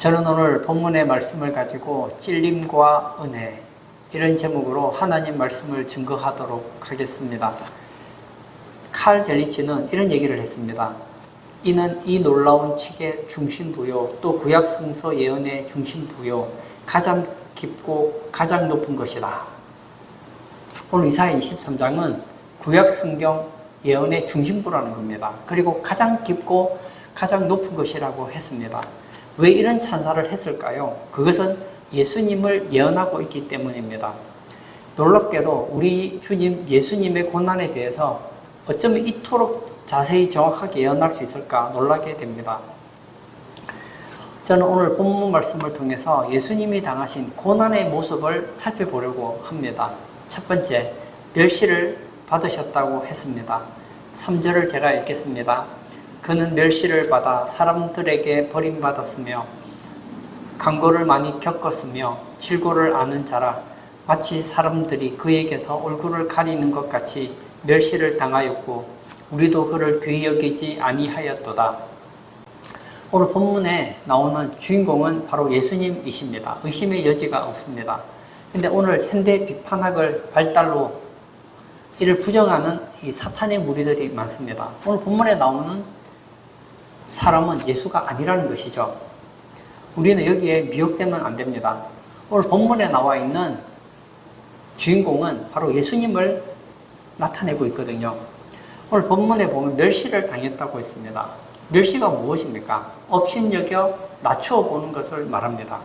저는 오늘 본문의 말씀을 가지고 찔림과 은혜 이런 제목으로 하나님 말씀을 증거하도록 하겠습니다. 칼 젤리치는 이런 얘기를 했습니다. 이는 이 놀라운 책의 중심부요, 또 구약 성서 예언의 중심부요, 가장 깊고 가장 높은 것이다. 오늘 이사야 23장은 구약 성경 예언의 중심부라는 겁니다. 그리고 가장 깊고 가장 높은 것이라고 했습니다. 왜 이런 찬사를 했을까요? 그것은 예수님을 예언하고 있기 때문입니다. 놀랍게도 우리 주님 예수님의 고난에 대해서 어쩌면 이토록 자세히 정확하게 예언할 수 있을까 놀라게 됩니다. 저는 오늘 본문 말씀을 통해서 예수님이 당하신 고난의 모습을 살펴보려고 합니다. 첫 번째, 멸시를 받으셨다고 했습니다. 3절을 제가 읽겠습니다. 그는 멸시를 받아 사람들에게 버림받았으며 강고를 많이 겪었으며 질고를 아는 자라 마치 사람들이 그에게서 얼굴을 가리는 것 같이 멸시를 당하였고 우리도 그를 귀히 여기지 아니하였도다. 오늘 본문에 나오는 주인공은 바로 예수님이십니다. 의심의 여지가 없습니다. 근데 오늘 현대 비판학을 발달로 이를 부정하는 이 사탄의 무리들이 많습니다. 오늘 본문에 나오는 사람은 예수가 아니라는 것이죠. 우리는 여기에 미혹되면 안 됩니다. 오늘 본문에 나와 있는 주인공은 바로 예수님을 나타내고 있거든요. 오늘 본문에 보면 멸시를 당했다고 했습니다. 멸시가 무엇입니까? 업신여겨 낮추어 보는 것을 말합니다.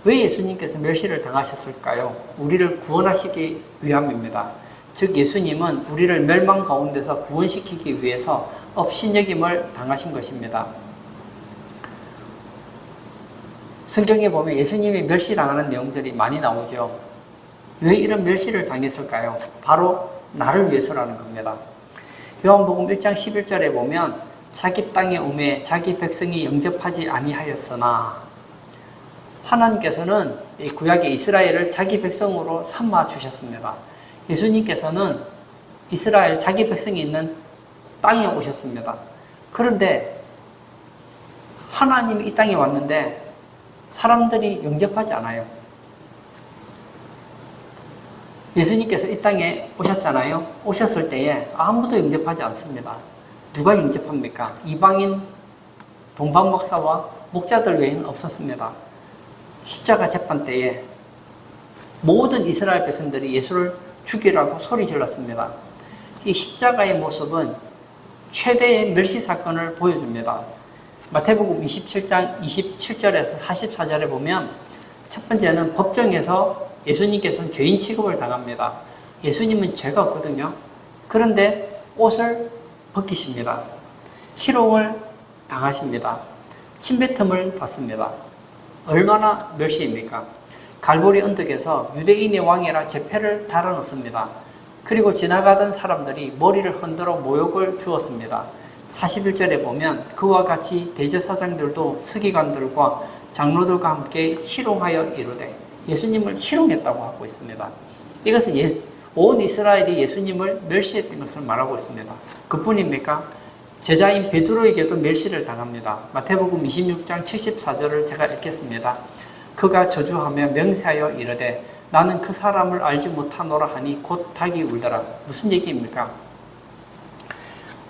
왜 예수님께서 멸시를 당하셨을까요? 우리를 구원하시기 위함입니다. 즉 예수님은 우리를 멸망 가운데서 구원시키기 위해서 업신여김을 당하신 것입니다. 성경에 보면 예수님이 멸시당하는 내용들이 많이 나오죠. 왜 이런 멸시를 당했을까요? 바로 나를 위해서라는 겁니다. 요한복음 1장 11절에 보면 자기 땅에 오매 자기 백성이 영접하지 아니하였으나 하나님께서는 구약의 이스라엘을 자기 백성으로 삼아 주셨습니다. 예수님께서는 이스라엘 자기 백성이 있는 땅에 오셨습니다. 그런데 하나님이 이 땅에 왔는데 사람들이 영접하지 않아요. 예수님께서 이 땅에 오셨잖아요. 오셨을 때에 아무도 영접하지 않습니다. 누가 영접합니까? 이방인 동방 목사와 목자들 외에는 없었습니다. 십자가 재판 때에 모든 이스라엘 백성들이 예수를 죽이라고 소리 질렀습니다. 이 십자가의 모습은 최대의 멸시 사건을 보여줍니다. 마태복음 27장 27절에서 44절에 보면 첫 번째는 법정에서 예수님께서는 죄인 취급을 당합니다. 예수님은 죄가 없거든요. 그런데 옷을 벗기십니다. 희롱을 당하십니다. 침뱉음을 받습니다. 얼마나 멸시입니까? 갈보리 언덕에서 유대인의 왕이라 제패를 달아놓습니다. 그리고 지나가던 사람들이 머리를 흔들어 모욕을 주었습니다. 41절에 보면 그와 같이 대제사장들도 서기관들과 장로들과 함께 희롱하여 이르되 예수님을 희롱했다고 하고 있습니다. 이것은 온 이스라엘이 예수님을 멸시했던 것을 말하고 있습니다. 그뿐입니까? 제자인 베드로에게도 멸시를 당합니다. 마태복음 26장 74절을 제가 읽겠습니다. 그가 저주하며 맹세하여 이르되 나는 그 사람을 알지 못하노라 하니 곧 닭이 울더라. 무슨 얘기입니까?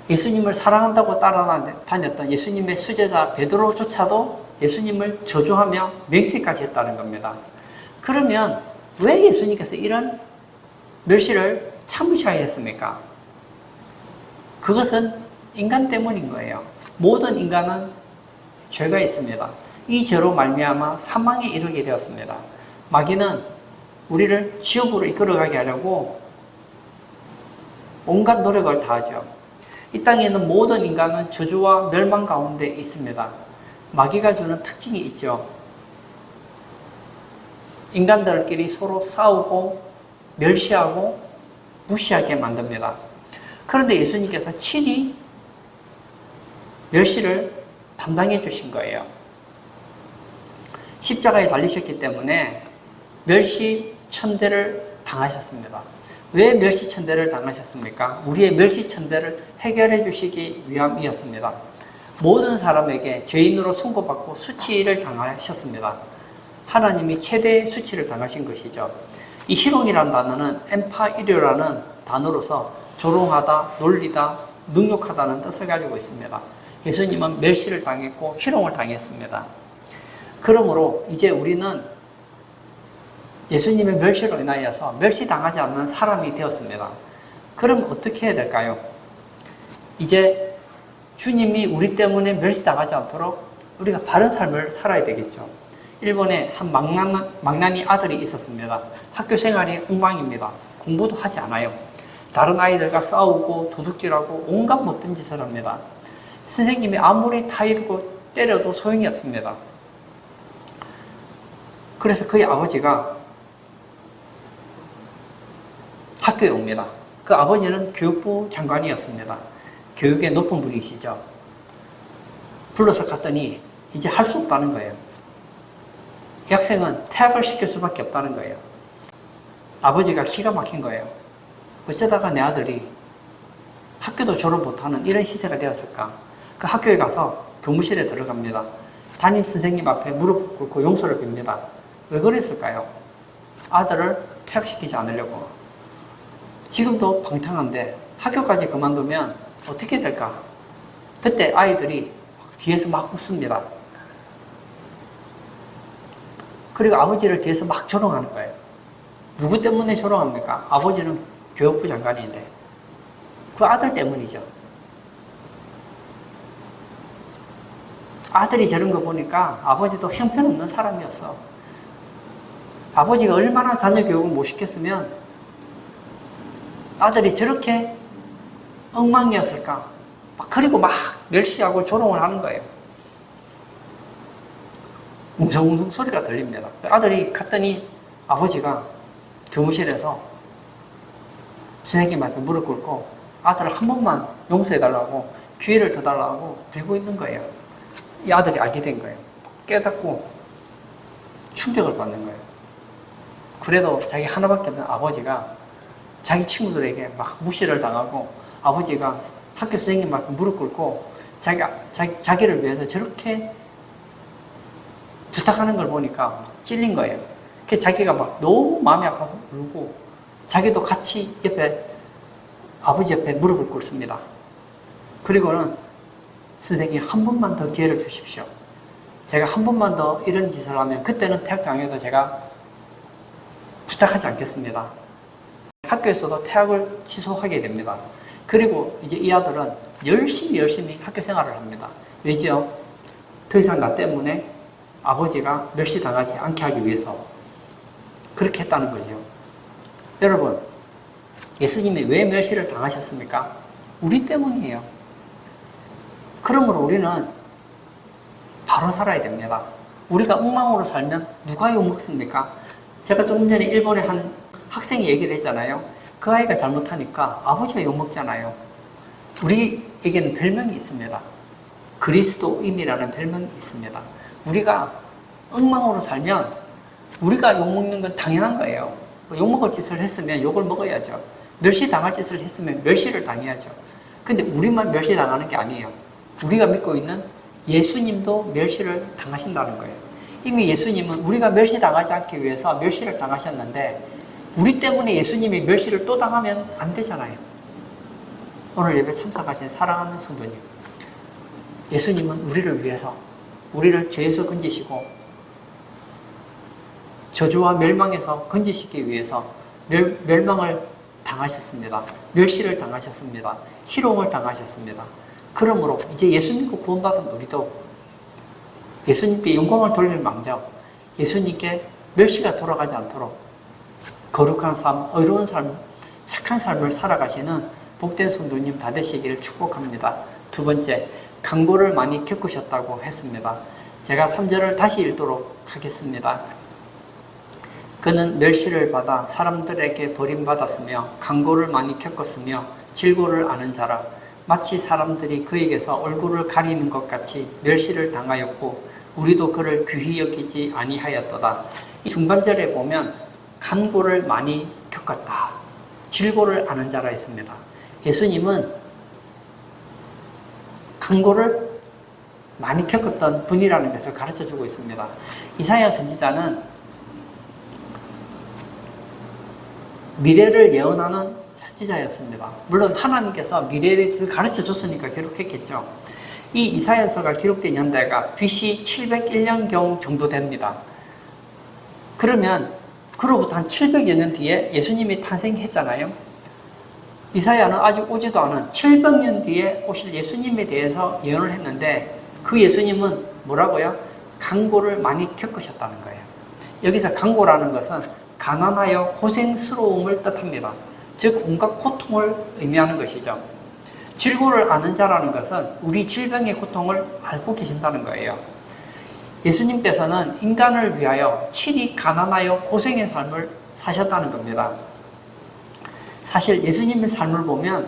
예수님을 사랑한다고 따라다녔던 예수님의 수제자 베드로조차도 예수님을 저주하며 맹세까지 했다는 겁니다. 그러면 왜 예수님께서 이런 멸시를 참으셔야 했습니까? 그것은 인간 때문인 거예요. 모든 인간은 죄가 있습니다. 이 죄로 말미암아 사망에 이르게 되었습니다. 마귀는 우리를 지옥으로 이끌어가게 하려고 온갖 노력을 다하죠. 이 땅에 있는 모든 인간은 저주와 멸망 가운데 있습니다. 마귀가 주는 특징이 있죠. 인간들끼리 서로 싸우고 멸시하고 무시하게 만듭니다. 그런데 예수님께서 친히 멸시를 담당해 주신 거예요. 십자가에 달리셨기 때문에 멸시 천대를 당하셨습니다. 왜 멸시천대를 당하셨습니까? 우리의 멸시천대를 해결해 주시기 위함이었습니다. 모든 사람에게 죄인으로 선고받고 수치를 당하셨습니다. 하나님이 최대 수치를 당하신 것이죠. 이 희롱이라는 단어는 엠파이료라는 단어로서 조롱하다, 놀리다, 능욕하다는 뜻을 가지고 있습니다. 예수님은 멸시를 당했고 희롱을 당했습니다. 그러므로 이제 우리는 예수님의 멸시로 인하여서 멸시당하지 않는 사람이 되었습니다. 그럼 어떻게 해야 될까요? 이제 주님이 우리 때문에 멸시당하지 않도록 우리가 바른 삶을 살아야 되겠죠. 일본에 한 망나니 아들이 있었습니다. 학교 생활이 엉망입니다. 공부도 하지 않아요. 다른 아이들과 싸우고 도둑질하고 온갖 못된 짓을 합니다. 선생님이 아무리 타이르고 때려도 소용이 없습니다. 그래서 그의 아버지가 학교에 옵니다. 그 아버지는 교육부 장관이었습니다. 교육의 높은 분이시죠. 불러서 갔더니 이제 할 수 없다는 거예요. 이 학생은 퇴학을 시킬 수밖에 없다는 거예요. 아버지가 기가 막힌 거예요. 어쩌다가 내 아들이 학교도 졸업 못하는 이런 시세가 되었을까? 그 학교에 가서 교무실에 들어갑니다. 담임 선생님 앞에 무릎 꿇고 용서를 빕니다. 왜 그랬을까요? 아들을 퇴학시키지 않으려고. 지금도 방탕한데 학교까지 그만두면 어떻게 될까? 그때 아이들이 뒤에서 막 웃습니다. 그리고 아버지를 뒤에서 막 조롱하는 거예요. 누구 때문에 조롱합니까? 아버지는 교육부 장관인데 그 아들 때문이죠. 아들이 저런 거 보니까 아버지도 형편없는 사람이었어. 아버지가 얼마나 자녀 교육을 못 시켰으면 아들이 저렇게 엉망이었을까? 그리고 막 멸시하고 조롱을 하는 거예요. 웅성웅성 소리가 들립니다. 아들이 갔더니 아버지가 교무실에서 선생님 앞에 무릎 꿇고 아들을 한 번만 용서해달라고 기회를 더 달라고 빌고 있는 거예요. 이 아들이 알게 된 거예요. 깨닫고 충격을 받는 거예요. 그래도 자기 하나밖에 없는 아버지가 자기 친구들에게 막 무시를 당하고 아버지가 학교 선생님 앞에 무릎 꿇고 자기를 위해서 저렇게 부탁하는 걸 보니까 찔린 거예요. 그래서 자기가 막 너무 마음이 아파서 울고 자기도 같이 아버지 옆에 무릎을 꿇습니다. 그리고는 선생님 한 번만 더 기회를 주십시오. 제가 한 번만 더 이런 짓을 하면 그때는 퇴학당해도 제가 부탁하지 않겠습니다. 학교에서도 퇴학을 취소하게 됩니다. 그리고 이제 이 아들은 열심히 학교 생활을 합니다. 왜죠? 더 이상 나 때문에 아버지가 멸시당하지 않게 하기 위해서 그렇게 했다는 거죠. 여러분, 예수님이 왜 멸시를 당하셨습니까? 우리 때문이에요. 그러므로 우리는 바로 살아야 됩니다. 우리가 엉망으로 살면 누가 욕먹습니까? 제가 좀 전에 일본의 한 학생이 얘기를 했잖아요. 그 아이가 잘못하니까 아버지가 욕먹잖아요. 우리에게는 별명이 있습니다. 그리스도인이라는 별명이 있습니다. 우리가 엉망으로 살면 우리가 욕먹는 건 당연한 거예요. 욕먹을 짓을 했으면 욕을 먹어야죠. 멸시당할 짓을 했으면 멸시를 당해야죠. 근데 우리만 멸시당하는 게 아니에요. 우리가 믿고 있는 예수님도 멸시를 당하신다는 거예요. 이미 예수님은 우리가 멸시당하지 않기 위해서 멸시를 당하셨는데 우리 때문에 예수님이 멸시를 또 당하면 안 되잖아요. 오늘 예배 참석하신 사랑하는 성도님, 예수님은 우리를 위해서 우리를 죄에서 건지시고 저주와 멸망에서 건지시기 위해서 멸망을 당하셨습니다. 멸시를 당하셨습니다. 희롱을 당하셨습니다. 그러므로 이제 예수 믿고 구원받은 우리도 예수님께 영광을 돌릴 망정 예수님께 멸시가 돌아가지 않도록 거룩한 삶, 의로운 삶, 착한 삶을 살아가시는 복된 성도님 다 되시기를 축복합니다. 두 번째, 강고를 많이 겪으셨다고 했습니다. 제가 3절을 다시 읽도록 하겠습니다. 그는 멸시를 받아 사람들에게 버림받았으며 강고를 많이 겪었으며 질고를 아는 자라. 마치 사람들이 그에게서 얼굴을 가리는 것 같이 멸시를 당하였고 우리도 그를 귀히 여기지 아니하였도다. 이 중반절에 보면 간고를 많이 겪었다. 질고를 아는 자라 했습니다. 예수님은 간고를 많이 겪었던 분이라는 것을 가르쳐 주고 있습니다. 이사야 선지자는 미래를 예언하는 선지자였습니다. 물론 하나님께서 미래를 가르쳐 줬으니까 기록했겠죠. 이 이사야서가 기록된 연대가 BC 701년경 정도 됩니다. 그러면 그로부터 한 700여 년 뒤에 예수님이 탄생했잖아요. 이사야는 아직 오지도 않은 700년 뒤에 오실 예수님에 대해서 예언을 했는데 그 예수님은 뭐라고요? 강고를 많이 겪으셨다는 거예요. 여기서 강고라는 것은 가난하여 고생스러움을 뜻합니다. 즉 온갖 고통을 의미하는 것이죠. 질고를 아는 자라는 것은 우리 질병의 고통을 알고 계신다는 거예요. 예수님께서는 인간을 위하여 친히 가난하여 고생의 삶을 사셨다는 겁니다. 사실 예수님의 삶을 보면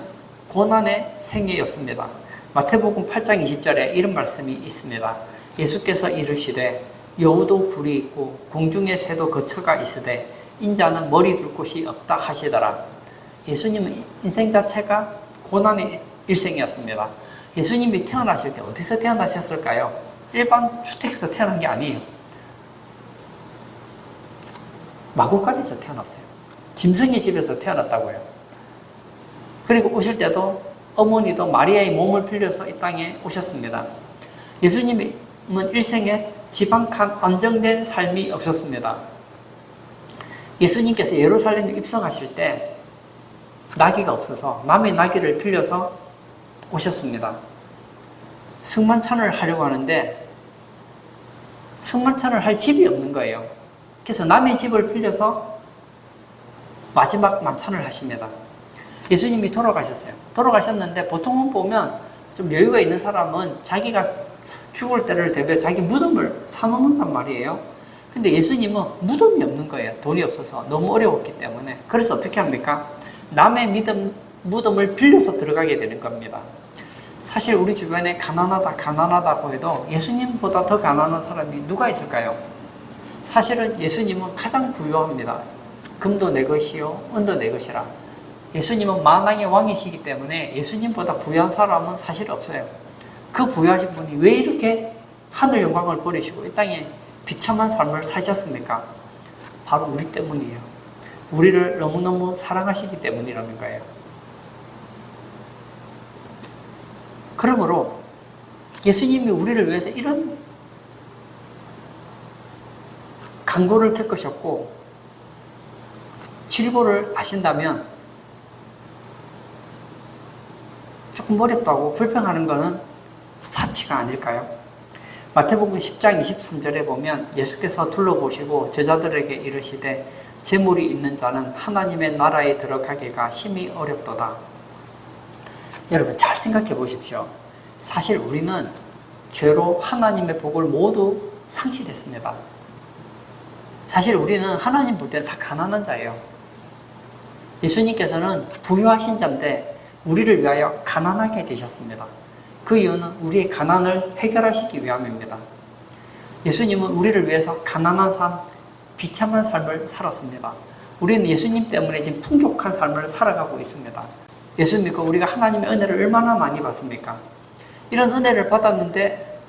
고난의 생애였습니다. 마태복음 8장 20절에 이런 말씀이 있습니다. 예수께서 이르시되 여우도 굴이 있고 공중의 새도 거처가 있으되 인자는 머리 둘 곳이 없다 하시더라. 예수님은 인생 자체가 고난의 일생이었습니다. 예수님이 태어나실 때 어디서 태어나셨을까요? 일반 주택에서 태어난 게 아니에요. 마구간에서 태어났어요. 짐승의 집에서 태어났다고요. 그리고 오실 때도 어머니도 마리아의 몸을 빌려서 이 땅에 오셨습니다. 예수님은 일생에 집 한 칸 안정된 삶이 없었습니다. 예수님께서 예루살렘에 입성하실 때 나귀가 없어서 남의 나귀를 빌려서 오셨습니다. 승만찬을 하려고 하는데 승만찬을 할 집이 없는 거예요. 그래서 남의 집을 빌려서 마지막 만찬을 하십니다. 예수님이 돌아가셨어요. 돌아가셨는데 보통은 보면 좀 여유가 있는 사람은 자기가 죽을 때를 대비해 자기 무덤을 사놓는단 말이에요. 근데 예수님은 무덤이 없는 거예요. 돈이 없어서 너무 어려웠기 때문에. 그래서 어떻게 합니까? 남의 무덤을 빌려서 들어가게 되는 겁니다. 사실 우리 주변에 가난하다고 해도 예수님보다 더 가난한 사람이 누가 있을까요? 사실은 예수님은 가장 부유합니다. 금도 내 것이요 은도 내 것이라. 예수님은 만왕의 왕이시기 때문에 예수님보다 부유한 사람은 사실 없어요. 그 부유하신 분이 왜 이렇게 하늘 영광을 버리시고 이 땅에 비참한 삶을 사셨습니까? 바로 우리 때문이에요. 우리를 너무너무 사랑하시기 때문이라는 거예요. 그러므로 예수님이 우리를 위해서 이런 강고를 겪으셨고 질고를 아신다면 조금 어렵다고 불평하는 것은 사치가 아닐까요? 마태복음 10장 23절에 보면 예수께서 둘러보시고 제자들에게 이르시되 재물이 있는 자는 하나님의 나라에 들어가기가 심히 어렵도다. 여러분 잘 생각해 보십시오. 사실 우리는 죄로 하나님의 복을 모두 상실했습니다. 사실 우리는 하나님 볼 때 다 가난한 자예요. 예수님께서는 부유하신 자인데 우리를 위하여 가난하게 되셨습니다. 그 이유는 우리의 가난을 해결하시기 위함입니다. 예수님은 우리를 위해서 가난한 삶, 비참한 삶을 살았습니다. 우리는 예수님 때문에 지금 풍족한 삶을 살아가고 있습니다. 예수 믿고 우리가 하나님의 은혜를 얼마나 많이 받습니까? 이런 은혜를 받았는데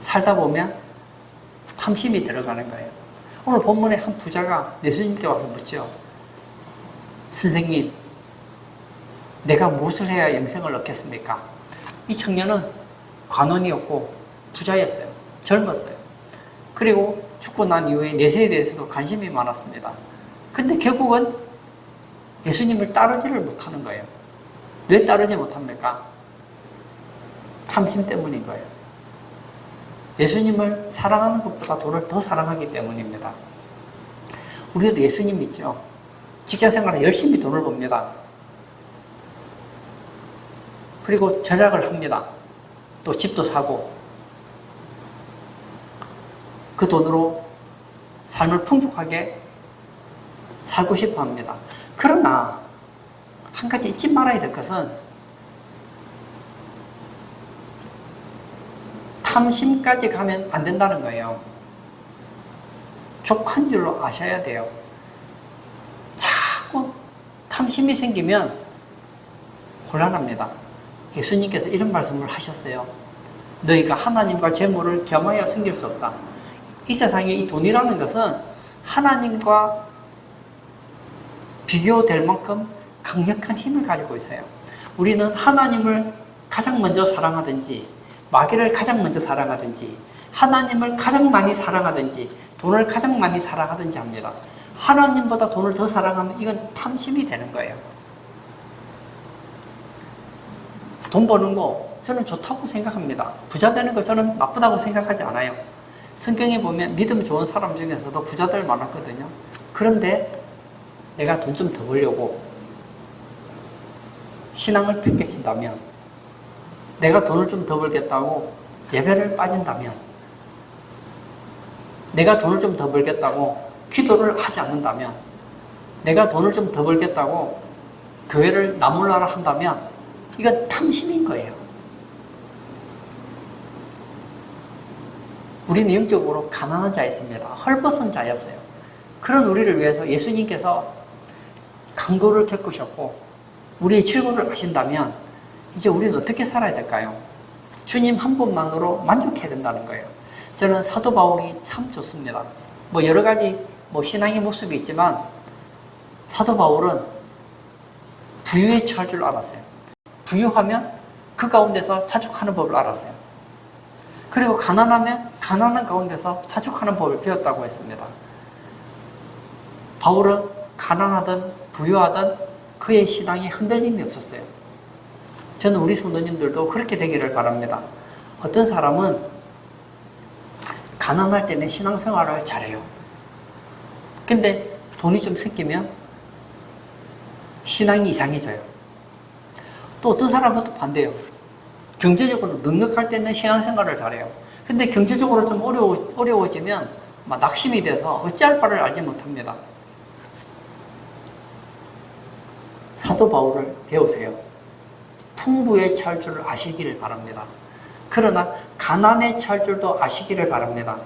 살다 보면 탐심이 들어가는 거예요. 오늘 본문에 한 부자가 예수님께 와서 묻죠. 선생님, 내가 무엇을 해야 영생을 얻겠습니까? 이 청년은 관원이었고 부자였어요. 젊었어요. 그리고 죽고 난 이후에 내세에 대해서도 관심이 많았습니다. 근데 결국은 예수님을 따르지를 못하는 거예요. 왜 따르지 못합니까? 탐심 때문인 거예요. 예수님을 사랑하는 것보다 돈을 더 사랑하기 때문입니다. 우리도 예수님 믿죠? 직장생활에 열심히 돈을 법니다. 그리고 절약을 합니다. 또 집도 사고 그 돈으로 삶을 풍족하게 살고 싶어 합니다. 그러나 한 가지 잊지 말아야 될 것은 탐심까지 가면 안 된다는 거예요. 족한 줄로 아셔야 돼요. 자꾸 탐심이 생기면 곤란합니다. 예수님께서 이런 말씀을 하셨어요. 너희가 하나님과 재물을 겸하여 섬길 수 없다. 이 세상에 이 돈이라는 것은 하나님과 비교될 만큼 강력한 힘을 가지고 있어요. 우리는 하나님을 가장 먼저 사랑하든지 마귀를 가장 먼저 사랑하든지 하나님을 가장 많이 사랑하든지 돈을 가장 많이 사랑하든지 합니다. 하나님보다 돈을 더 사랑하면 이건 탐심이 되는 거예요. 돈 버는 거 저는 좋다고 생각합니다. 부자 되는 거 저는 나쁘다고 생각하지 않아요. 성경에 보면 믿음 좋은 사람 중에서도 부자들 많았거든요. 그런데 내가 돈 좀 더 벌려고 신앙을 폐껴친다면, 내가 돈을 좀 더 벌겠다고 예배를 빠진다면, 내가 돈을 좀 더 벌겠다고 기도를 하지 않는다면, 내가 돈을 좀 더 벌겠다고 교회를 나몰라라 한다면 이건 탐심인 거예요. 우리는 영적으로 가난한 자였습니다. 헐벗은 자였어요. 그런 우리를 위해서 예수님께서 강도를 겪으셨고 우리의 질고를 아신다면 이제 우리는 어떻게 살아야 될까요? 주님 한 분만으로 만족해야 된다는 거예요. 저는 사도 바울이 참 좋습니다. 여러 가지 신앙의 모습이 있지만 사도 바울은 부유에 처할 줄 알았어요. 부유하면 그 가운데서 자축하는 법을 알았어요. 그리고 가난하면 가난한 가운데서 자축하는 법을 배웠다고 했습니다. 바울은 가난하든 부유하든 그의 신앙에 흔들림이 없었어요. 저는 우리 성도님들도 그렇게 되기를 바랍니다. 어떤 사람은 가난할 때는 신앙생활을 잘해요. 근데 돈이 좀 생기면 신앙이 이상해져요. 또 어떤 사람은 또 반대예요. 경제적으로 넉넉할 때는 신앙생활을 잘해요. 근데 경제적으로 좀 어려워지면 막 낙심이 돼서 어찌할 바를 알지 못합니다. 사도 바울을 배우세요. 풍부에 처할 줄을 아시기를 바랍니다. 그러나 가난에 처할 줄도 아시기를 바랍니다.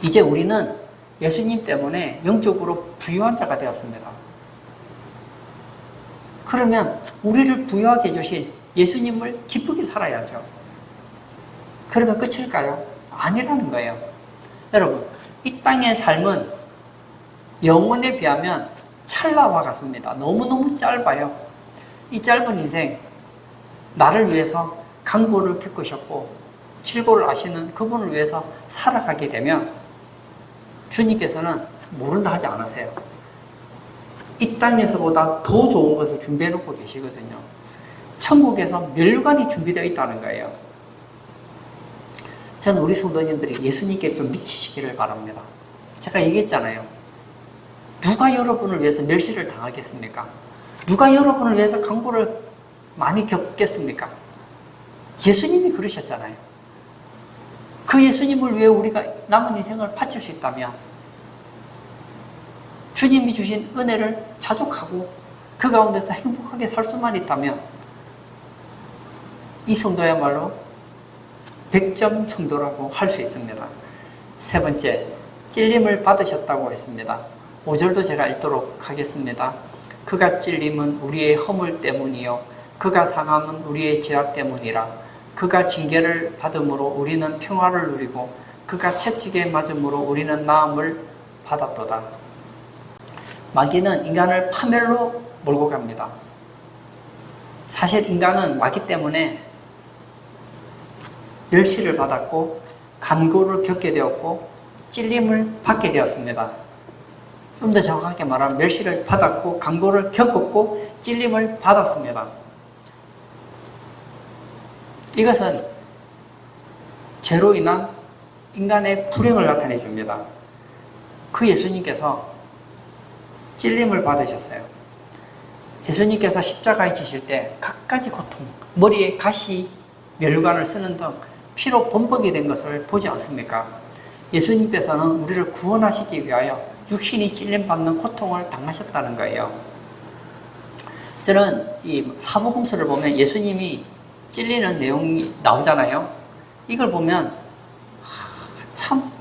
이제 우리는 예수님 때문에 영적으로 부유한 자가 되었습니다. 그러면 우리를 부유하게 해주신 예수님을 기쁘게 살아야죠. 그러면 끝일까요? 아니라는 거예요. 여러분, 이 땅의 삶은 영혼에 비하면 찰나와 같습니다. 너무너무 짧아요. 이 짧은 인생, 나를 위해서 강고를 겪으셨고 질고를 아시는 그분을 위해서 살아가게 되면 주님께서는 모른다 하지 않으세요. 이 땅에서보다 더 좋은 것을 준비해 놓고 계시거든요. 천국에서 면류관이 준비되어 있다는 거예요. 저는 우리 성도님들이 예수님께 좀 미치시기를 바랍니다. 제가 얘기했잖아요. 누가 여러분을 위해서 멸시를 당하겠습니까? 누가 여러분을 위해서 강고를 많이 겪겠습니까? 예수님이 그러셨잖아요. 그 예수님을 위해 우리가 남은 인생을 바칠 수 있다면 주님이 주신 은혜를 자족하고 그 가운데서 행복하게 살 수만 있다면 이 성도야말로 100점 성도라고 할 수 있습니다. 세 번째, 찔림을 받으셨다고 했습니다. 5절도 제가 읽도록 하겠습니다. 그가 찔림은 우리의 허물 때문이요 그가 상함은 우리의 죄악 때문이라. 그가 징계를 받음으로 우리는 평화를 누리고 그가 채찍에 맞음으로 우리는 나음을 받았도다. 마귀는 인간을 파멸로 몰고 갑니다. 사실 인간은 마귀 때문에 멸시를 받았고 간고를 겪게 되었고 찔림을 받게 되었습니다. 좀 더 정확하게 말하면 멸시를 받았고 간고를 겪었고 찔림을 받았습니다. 이것은 죄로 인한 인간의 불행을 나타내 줍니다. 그 예수님께서 찔림을 받으셨어요. 예수님께서 십자가에 지실 때 갖가지 고통, 머리에 가시, 멸관을 쓰는 등 피로 범벅이 된 것을 보지 않습니까? 예수님께서는 우리를 구원하시기 위하여 육신이 찔림받는 고통을 당하셨다는 거예요. 저는 이 사복음서를 보면 예수님이 찔리는 내용이 나오잖아요. 이걸 보면 참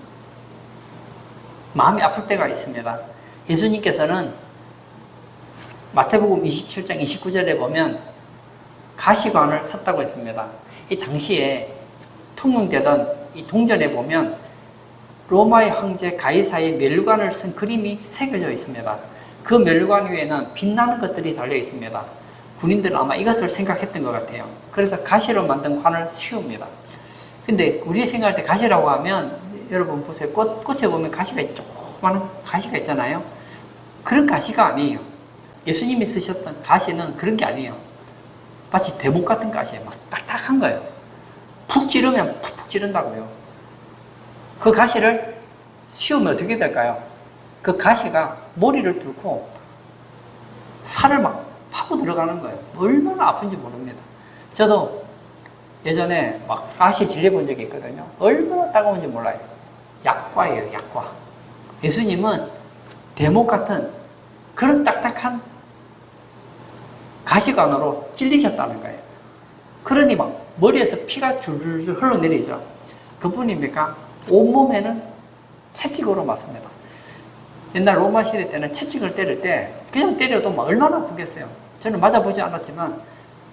마음이 아플 때가 있습니다. 예수님께서는 마태복음 27장 29절에 보면 가시관을 샀다고 했습니다. 이 당시에 통용되던 이 동전에 보면 로마의 황제 가이사의 멸관을 쓴 그림이 새겨져 있습니다. 그 멸관 위에는 빛나는 것들이 달려 있습니다. 군인들은 아마 이것을 생각했던 것 같아요. 그래서 가시로 만든 관을 씌웁니다. 근데 우리 생각할 때 가시라고 하면 여러분 보세요. 꽃에 보면 가시가 조그마한 가시가 있잖아요. 그런 가시가 아니에요. 예수님이 쓰셨던 가시는 그런 게 아니에요. 마치 대목 같은 가시예요. 막 딱딱한 거예요. 푹 찌르면 푹푹 찌른다고요. 그 가시를 씌우면 어떻게 될까요? 그 가시가 머리를 뚫고 살을 막 파고 들어가는 거예요. 얼마나 아픈지 모릅니다. 저도 예전에 막 가시 질려본 적이 있거든요. 얼마나 따가운지 몰라요. 약과예요, 약과. 예수님은 대목 같은 그런 딱딱한 가시관으로 찔리셨다는 거예요. 그러니 막 머리에서 피가 줄줄 흘러내리죠. 그뿐입니까? 온몸에는 채찍으로 맞습니다. 옛날 로마 시대 때는 채찍을 때릴 때 그냥 때려도 막 얼마나 아프겠어요. 저는 맞아보지 않았지만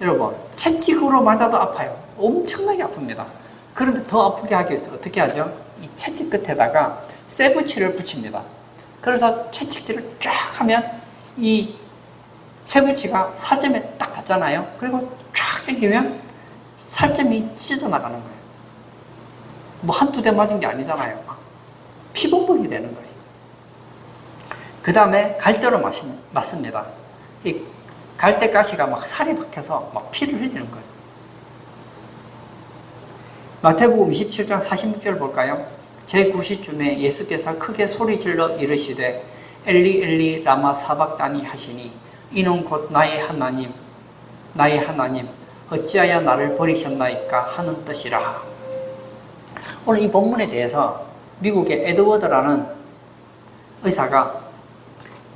여러분 채찍으로 맞아도 아파요. 엄청나게 아픕니다. 그런데 더 아프게 하기 위해서 어떻게 하죠? 이 채찍 끝에다가 쇠붙이를 붙입니다. 그래서 채찍질을 쫙 하면 이 쇠붙이가 살점에 딱 닿잖아요. 그리고 쫙 당기면 살점이 찢어나가는 거예요. 뭐 한두 대 맞은 게 아니잖아요. 피범벅이 되는 것이죠. 그 다음에 갈대로 맞습니다. 이 갈대 가시가 막 살이 박혀서 막 피를 흘리는 거예요. 마태복음 27장 46절 볼까요? 제9시쯤에 예수께서 크게 소리질러 이르시되 엘리 엘리 라마 사박다니 하시니 이는 곧 나의 하나님 어찌하여 나를 버리셨나이까 하는 뜻이라. 오늘 이 본문에 대해서 미국의 에드워드라는 의사가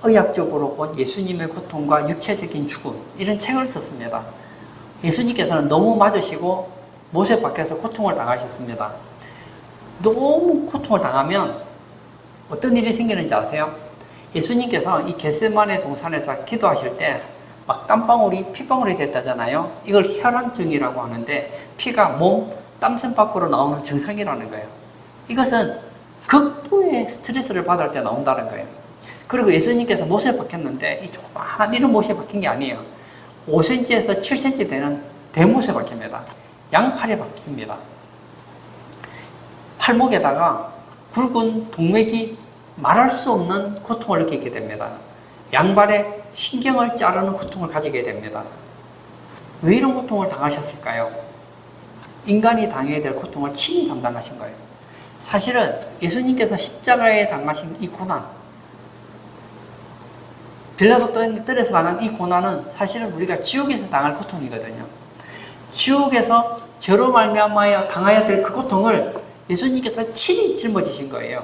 의학적으로 본 예수님의 고통과 육체적인 죽음 이런 책을 썼습니다. 예수님께서는 너무 맞으시고 못에 박혀서 고통을 당하셨습니다. 너무 고통을 당하면 어떤 일이 생기는지 아세요? 예수님께서 이 겟세마네 동산에서 기도하실 때 막 땀방울이 피방울이 됐다잖아요. 이걸 혈안증이라고 하는데 피가 몸 땀샘 밖으로 나오는 증상이라는 거예요. 이것은 극도의 스트레스를 받을 때 나온다는 거예요. 그리고 예수님께서 못에 박혔는데 이 조그마한 이런 못에 박힌 게 아니에요. 5cm에서 7cm 되는 대못에 박힙니다. 양팔에 박힙니다. 팔목에다가 굵은 동맥이 말할 수 없는 고통을 느끼게 됩니다. 양발에 신경을 자르는 고통을 가지게 됩니다. 왜 이런 고통을 당하셨을까요? 인간이 당해야 될 고통을 친히 담당하신 거예요. 사실은 예수님께서 십자가에 당하신 이 고난, 빌라도 뜰에서 당한 이 고난은 사실은 우리가 지옥에서 당할 고통이거든요. 지옥에서 죄로 말미암아 당해야 될 그 고통을 예수님께서 친히 짊어지신 거예요.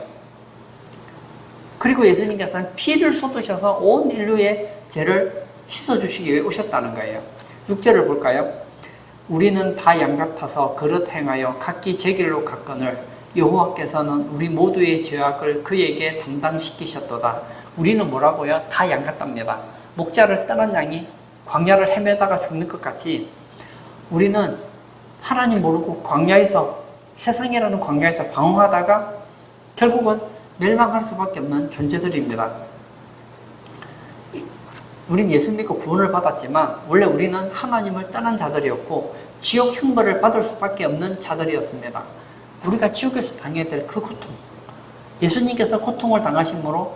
그리고 예수님께서는 피를 쏟으셔서 온 인류의 죄를 씻어주시기 위해 오셨다는 거예요. 6절을 볼까요? 우리는 다 양 같아서 그릇 행하여 각기 제 길로 갔거늘 여호와께서는 우리 모두의 죄악을 그에게 담당시키셨도다. 우리는 뭐라고요? 다 양 같답니다. 목자를 떠난 양이 광야를 헤매다가 죽는 것 같이 우리는 하나님 모르고 광야에서 세상이라는 광야에서 방황하다가 결국은 멸망할 수밖에 없는 존재들입니다. 우린 예수 믿고 구원을 받았지만 원래 우리는 하나님을 떠난 자들이었고 지옥 형벌을 받을 수밖에 없는 자들이었습니다. 우리가 지옥에서 당해야 될 그 고통, 예수님께서 고통을 당하심으로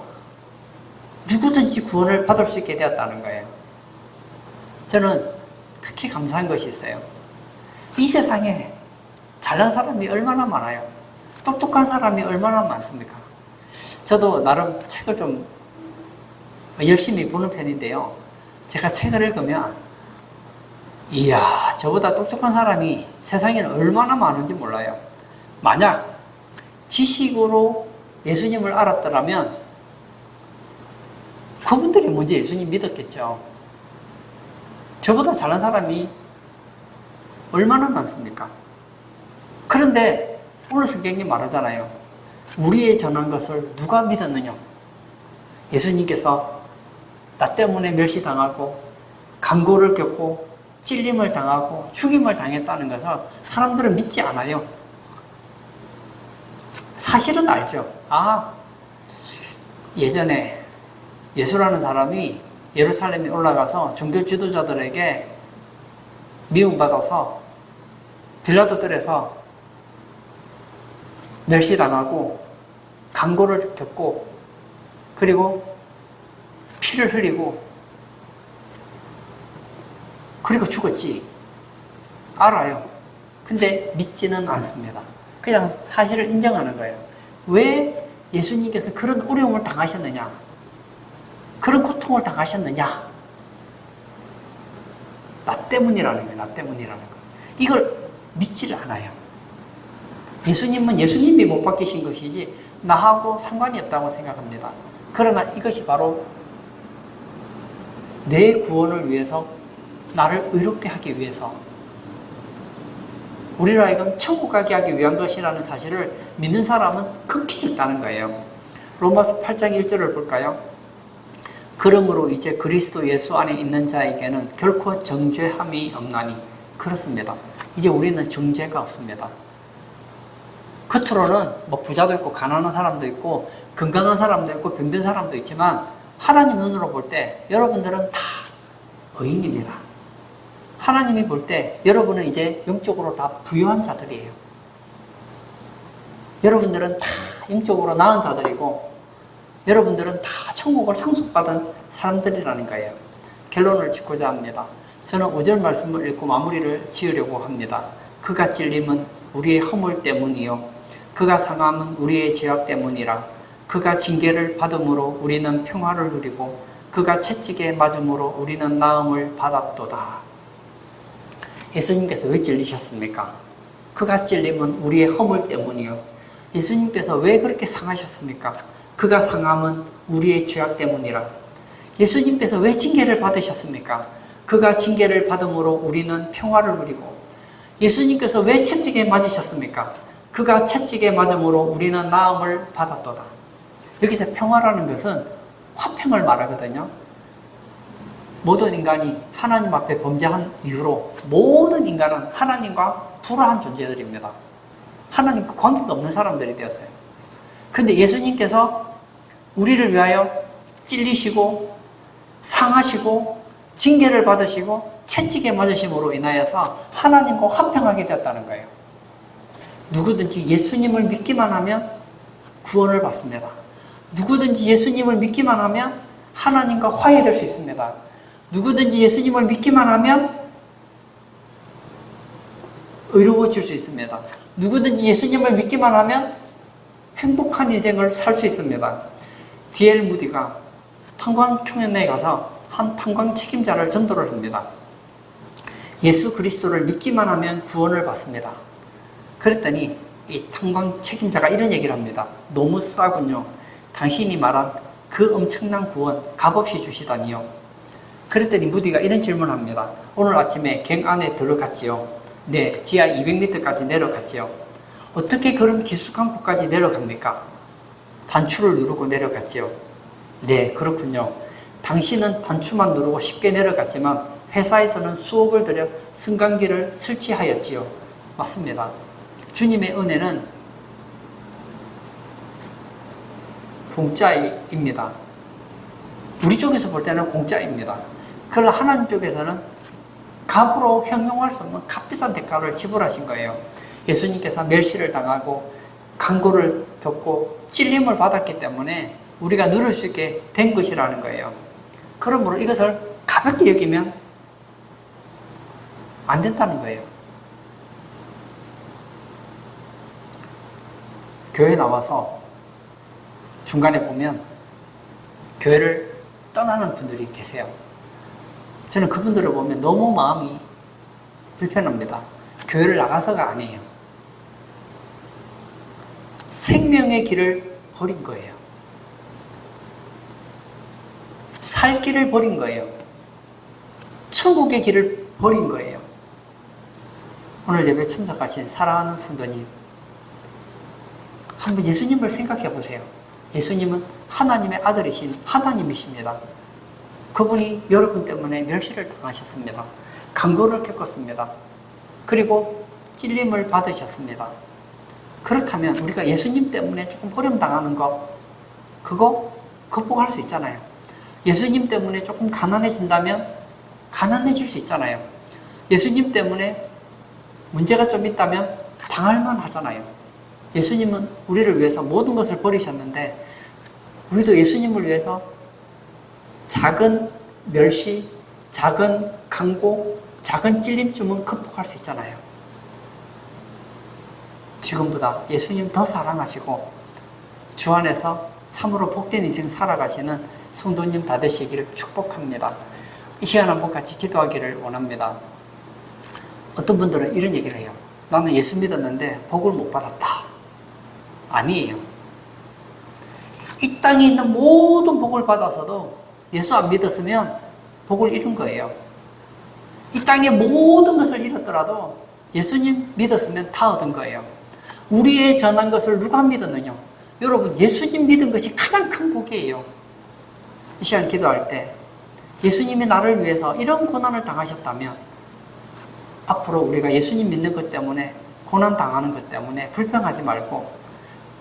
누구든지 구원을 받을 수 있게 되었다는 거예요. 저는 특히 감사한 것이 있어요. 이 세상에 잘난 사람이 얼마나 많아요. 똑똑한 사람이 얼마나 많습니까? 저도 나름 책을 좀 열심히 보는 편인데요. 제가 책을 읽으면 이야, 저보다 똑똑한 사람이 세상에는 얼마나 많은지 몰라요. 만약 지식으로 예수님을 알았더라면 그분들이 먼저 예수님 믿었겠죠. 저보다 잘난 사람이 얼마나 많습니까? 그런데 오늘 성경이 말하잖아요. 우리의 전한 것을 누가 믿었느냐? 예수님께서 나 때문에 멸시당하고 강고를 겪고 찔림을 당하고 죽임을 당했다는 것을 사람들은 믿지 않아요. 사실은 알죠. 예전에 예수라는 사람이 예루살렘에 올라가서 종교 지도자들에게 미움받아서 빌라도 뜰에서 멸시당하고 강고를 겪고 그리고 피를 흘리고 그리고 죽었지. 알아요. 근데 믿지는 않습니다. 그냥 사실을 인정하는 거예요. 왜 예수님께서 그런 어려움을 당하셨느냐? 그런 고통을 당하셨느냐? 나 때문이라는 거예요. 나 때문이라는 거예요. 이걸 믿지를 않아요. 예수님은 예수님이 못 바뀌신 것이지 나하고 상관이 없다고 생각합니다. 그러나 이것이 바로 내 구원을 위해서 나를 의롭게 하기 위해서 우리로 하여금 천국 가게 하기 위한 것이라는 사실을 믿는 사람은 극히 적다는 거예요. 로마서 8장 1절을 볼까요? 그러므로 이제 그리스도 예수 안에 있는 자에게는 결코 정죄함이 없나니. 그렇습니다. 이제 우리는 정죄가 없습니다. 겉으로는 뭐 부자도 있고 가난한 사람도 있고 건강한 사람도 있고 병든 사람도 있지만 하나님 눈으로 볼 때 여러분들은 다 의인입니다. 하나님이 볼 때 여러분은 이제 영적으로 다 부유한 자들이에요. 여러분들은 다 영적으로 나은 자들이고 여러분들은 다 천국을 상속받은 사람들이라는 거예요. 결론을 짓고자 합니다. 저는 5절 말씀을 읽고 마무리를 지으려고 합니다. 그가 찔림은 우리의 허물 때문이요 그가 상함은 우리의 죄악 때문이라. 그가 징계를 받음으로 우리는 평화를 누리고 그가 채찍에 맞음으로 우리는 나음을 받았도다. 예수님께서 왜 찔리셨습니까? 그가 찔림은 우리의 허물 때문이요. 예수님께서 왜 그렇게 상하셨습니까? 그가 상함은 우리의 죄악 때문이라. 예수님께서 왜 징계를 받으셨습니까? 그가 징계를 받음으로 우리는 평화를 누리고. 예수님께서 왜 채찍에 맞으셨습니까? 그가 채찍에 맞음으로 우리는 나음을 받았도다. 여기서 평화라는 것은 화평을 말하거든요. 모든 인간이 하나님 앞에 범죄한 이후로 모든 인간은 하나님과 불화한 존재들입니다. 하나님과 관계가 없는 사람들이 되었어요. 그런데 예수님께서 우리를 위하여 찔리시고 상하시고 징계를 받으시고 채찍에 맞으심으로 인하여서 하나님과 화평하게 되었다는 거예요. 누구든지 예수님을 믿기만 하면 구원을 받습니다. 누구든지 예수님을 믿기만 하면 하나님과 화해될 수 있습니다. 누구든지 예수님을 믿기만 하면 의로워질 수 있습니다. 누구든지 예수님을 믿기만 하면 행복한 인생을 살 수 있습니다. D.L. 무디가 탄광총연회에 가서 한 탄광 책임자를 전도를 합니다. 예수 그리스도를 믿기만 하면 구원을 받습니다. 그랬더니 이 탄광 책임자가 이런 얘기를 합니다. 너무 싸군요. 당신이 말한 그 엄청난 구원 값없이 주시다니요. 그랬더니 무디가 이런 질문을 합니다. 오늘 아침에 갱 안에 들어갔지요. 네, 지하 200m까지 내려갔지요. 어떻게 그런 깊숙한 곳까지 내려갑니까? 단추를 누르고 내려갔지요. 네, 그렇군요. 당신은 단추만 누르고 쉽게 내려갔지만 회사에서는 수억을 들여 승강기를 설치하였지요. 맞습니다. 주님의 은혜는 공짜입니다. 우리 쪽에서 볼 때는 공짜입니다. 그러나 하나님 쪽에서는 값으로 형용할 수 없는 값비싼 대가를 지불하신 거예요. 예수님께서 멸시를 당하고 강고를 겪고 찔림을 받았기 때문에 우리가 누릴 수 있게 된 것이라는 거예요. 그러므로 이것을 가볍게 여기면 안 된다는 거예요. 교회 나와서 중간에 보면 교회를 떠나는 분들이 계세요. 저는 그분들을 보면 너무 마음이 불편합니다. 교회를 나가서가 아니에요. 생명의 길을 버린 거예요. 살 길을 버린 거예요. 천국의 길을 버린 거예요. 오늘 예배 참석하신 사랑하는 성도님, 한번 예수님을 생각해 보세요. 예수님은 하나님의 아들이신 하나님이십니다. 그분이 여러분 때문에 멸시를 당하셨습니다. 강고를 겪었습니다. 그리고 찔림을 받으셨습니다. 그렇다면 우리가 예수님 때문에 조금 버림당하는 거, 그거 극복할 수 있잖아요. 예수님 때문에 조금 가난해진다면 가난해질 수 있잖아요. 예수님 때문에 문제가 좀 있다면 당할만 하잖아요. 예수님은 우리를 위해서 모든 것을 버리셨는데 우리도 예수님을 위해서 작은 멸시, 작은 강고, 작은 찔림쯤은 극복할 수 있잖아요. 지금보다 예수님 더 사랑하시고 주 안에서 참으로 복된 인생 살아가시는 성도님 다 되시기를 축복합니다. 이 시간 한번 같이 기도하기를 원합니다. 어떤 분들은 이런 얘기를 해요. 나는 예수 믿었는데 복을 못 받았다. 아니에요. 이 땅에 있는 모든 복을 받아서도 예수 안 믿었으면 복을 잃은 거예요. 이 땅의 모든 것을 잃었더라도 예수님 믿었으면 다 얻은 거예요. 우리의 전한 것을 누가 믿었느냐? 여러분, 예수님 믿은 것이 가장 큰 복이에요. 이 시간 기도할 때 예수님이 나를 위해서 이런 고난을 당하셨다면 앞으로 우리가 예수님 믿는 것 때문에 고난 당하는 것 때문에 불평하지 말고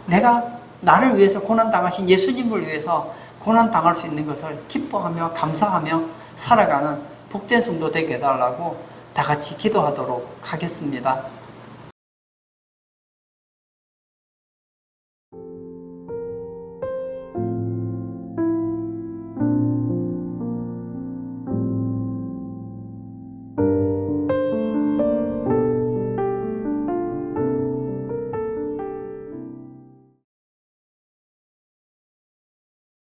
내가 나를 위해서 고난 당하신 예수님을 위해서 고난 당할 수 있는 것을 기뻐하며 감사하며 살아가는 복된 성도 되게 해달라고 다 같이 기도하도록 하겠습니다.